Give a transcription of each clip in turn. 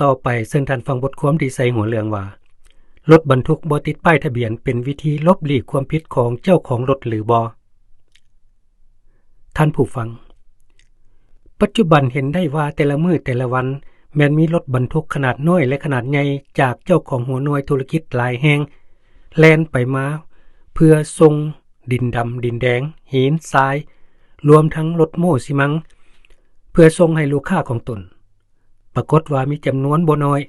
ต่อไปเชิญท่านฟังบทความที่ใส่หัวเรื่องว่ารถบรรทุกบ่ติดป้ายทะเบียนเป็นวิธีลบหลีกความผิดของเจ้าของรถหรือบ่ท่านผู้ฟังปัจจุบันเห็นได้ว่าแต่ละมื้อแต่ละวันแม้นมีรถบรรทุกขนาดน้อยและขนาดใหญ่จากเจ้าของหัวหน่วยธุรกิจหลายแห่งแล่นไปมาเพื่อส่งดินดำดินแดงหินทรายรวมทั้งรถโม่ซิมังเพื่อส่งให้ลูกค้าของตนปรากฏว่ามีจำนวนบ่น้อย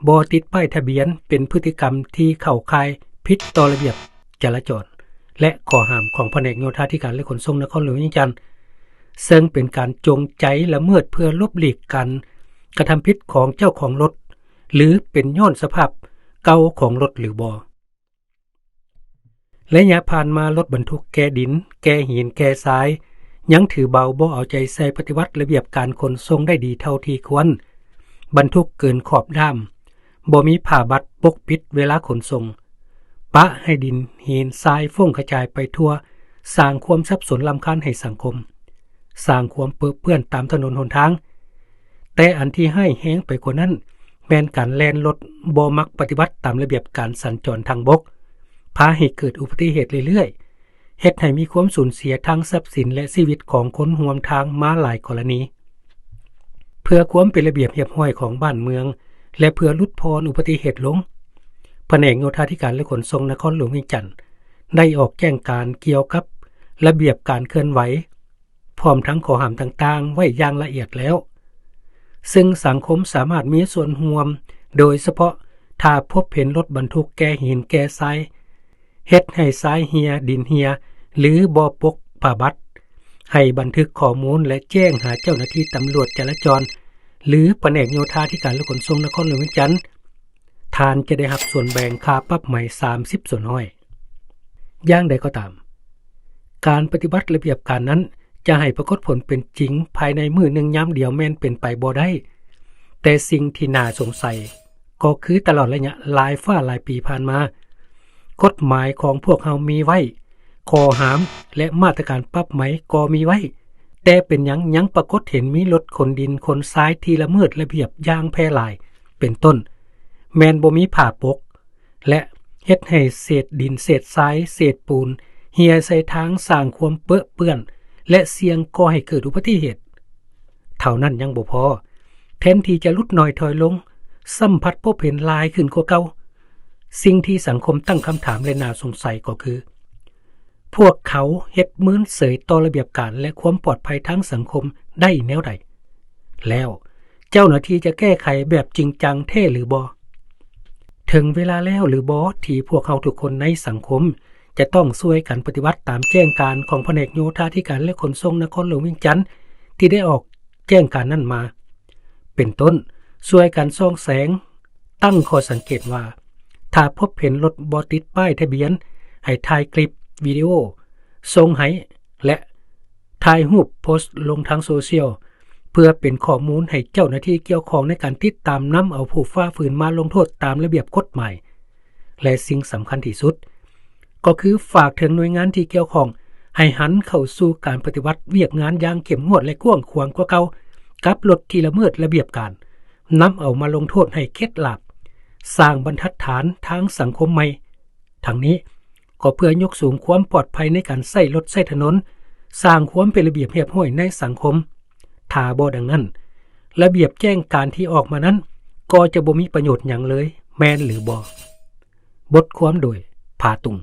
บ่ติดป้ายทะเบียนเป็นพฤติกรรมที่เข้าข่ายผิดต่อระเบียบจราจรและข้อห้ามของแผนกโยธาธิการและขนส่งนครหลวงวิจันทร์ซึ่งเป็นการจงใจละเมิดเพื่อลบหลีกการกระทำผิดของเจ้าของรถหรือเป็นย้อนสภาพเก่าของรถหรือบ่และยะผ่านมารถบรรทุกแก่ดินแก่หินแก่ทรายยังถือเบาบ่เอาใจใส่ปฏิบัติระเบียบการขนส่งได้ดีเท่าที่ควรบรรทุกเกินขอบด้ามบ่มีผ้าบัดปกปิดเวลาขนส่งปะให้ดินหินทรายฟุ้งกระจายไปทั่วสร้างความสับสนรำคาญให้สังคมสร้างความเปื้อนตามถนนหนทางแต่อันที่ให้แห้งไปกว่านั้นแม้นการแล่นรถบ่มักปฏิบัติตามระเบียบการสัญจรทางบกพาให้เกิดอุบัติเหตุเรื่อยๆเฮ็ดให้มีความสูญเสียทางทรัพย์สินและชีวิตของคนร่วมทางมาหลายกรณีเพื่อความเป็นระเบียบเรียบร้อยของบ้านเมืองและเพื่อลดพรอุบัติเหตุลงแผนกโยธาธิการและขนส่งนครหลวงวิจันทร์ได้ออกแจ้งการเกี่ยวกับระเบียบการเคลื่อนไหวพร้อมทั้งข้อห้ามต่างๆไว้อย่างละเอียดแล้วซึ่งสังคมสามารถมีส่วนร่วมโดยเฉพาะถ้าพบเห็นรถบรรทุกแก่หินแก่ทรายเฮ็ดให้ทรายเหียดินเหียหรือบ่ปกผ้าบัดให้บันทึกข้อมูลและแจ้งหาเจ้าหน้าที่ตำรวจจราจรหรือแผนกโยธาธิการและขนส่งนครหลวงวิจันทร์ทานจะได้รับส่วนแบ่งค่าปรับใหม่30 ส่วนน้อยอย่างใดก็ตามการปฏิบัติระเบียบการนั้นจะให้ปรากฏผลเป็นจริงภายในมื้อหนึ่งยามเดียวแม่นเป็นไปบ่ได้แต่สิ่งที่น่าสงสัยก็คือตลอดระยะหลายปีผ่านมากฎหมายของพวกเฮามีไว้ข้อห้ามและมาตรการปรับไหมก็มีไว้แต่เป็นหยังปรากฏเห็นมีรถขนดินขนทรายที่ละเมิดระเบียบอย่างแพร่หลายเป็นต้นแม้นบ่มีผ้าปกและเฮ็ดให้เศษดินเศษทรายเศษปูนเหี่ยใส่ทางสร้างความเปื้อนและเสี่ยงก่อให้เกิดอุบัติเหตุเท่านั้นยังบ่พอแทนที่จะลดน้อยถอยลงสัมผัสพบเห็นหลายขึ้นกว่าเก่าสิ่งที่สังคมตั้งคำถามและน่าสงสัยก็คือพวกเขาเฮ็ดเหมือนเสยต่อระเบียบการและความปลอดภัยทางสังคมได้แนวใดแล้วเจ้าหน้าที่จะแก้ไขแบบจริงจังแท้หรือบ่ถึงเวลาแล้วหรือบ่ที่พวกเขาทุกคนในสังคมจะต้องช่วยกันปฏิบัติตามแจ้งการของแผนกโยธาธิการและขนส่งนครหลวงวิจันทร์ที่ได้ออกแจ้งการนั้นมาเป็นต้นช่วยกันส่องแสงตั้งข้อสังเกตว่าถ้าพบเห็นรถบ่ติดป้ายทะเบียนให้ถ่ายคลิปวิดีโอส่งให้และถ่ายรูปโพสต์ลงทางโซเชียลเพื่อเป็นข้อมูลให้เจ้าหน้าที่เกี่ยวข้องในการติดตามนำเอาผู้ฝ่าฝืนมาลงโทษตามระเบียบกฎหมายและสิ่งสำคัญที่สุดก็คือฝากถึงหน่วยงานที่เกี่ยวข้องให้หันเข้าสู่การปฏิบัติเวียกงานอย่างเข้มงวดและกว้างขวางกว่าเก่ากับรถที่ละเมิดระเบียบการนำเอามาลงโทษให้เข็ดหลาบสร้างบรรทัดฐานทางสังคมใหม่ทั้งนี้ก็เพื่อยกสูงความปลอดภัยในการใช้รถใช้ถนนสร้างความเป็นระเบียบเรียบร้อยในสังคมถ้าบ่ดังนั้นระเบียบแจ้งการที่ออกมานั้นก็จะบ่มีประโยชน์หยังเลยแม่นหรือบ่บทความโดยผาตุง